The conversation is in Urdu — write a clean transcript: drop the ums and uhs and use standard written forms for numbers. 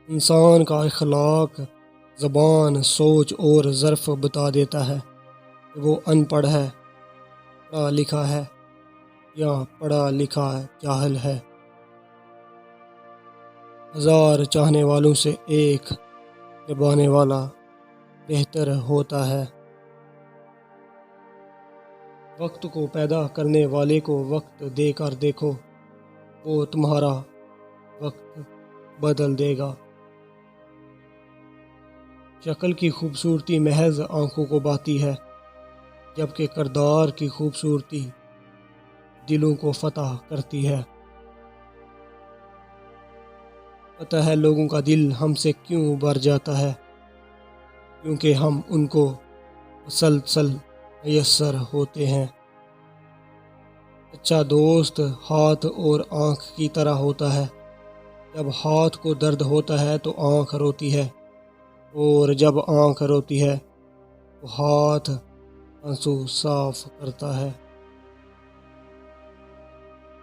انسان کا اخلاق زبان، سوچ اور ظرف بتا دیتا ہے کہ وہ ان پڑھ ہے، پڑھا لکھا ہے یا پڑھا لکھا جاہل ہے۔ ہزار چاہنے والوں سے ایک نبھانے والا بہتر ہوتا ہے۔ وقت کو پیدا کرنے والے کو وقت دے کر دیکھو، وہ تمہارا وقت بدل دے گا۔ شکل کی خوبصورتی محض آنکھوں کو بھاتی ہے، جبکہ کردار کی خوبصورتی دلوں کو فتح کرتی ہے۔ پتہ ہے لوگوں کا دل ہم سے کیوں بھر جاتا ہے، کیونکہ ہم ان کو مسلسل میسر ہوتے ہیں۔ اچھا دوست ہاتھ اور آنکھ کی طرح ہوتا ہے، جب ہاتھ کو درد ہوتا ہے تو آنکھ روتی ہے، اور جب آنکھ روتی ہے تو ہاتھ آنسو صاف کرتا ہے۔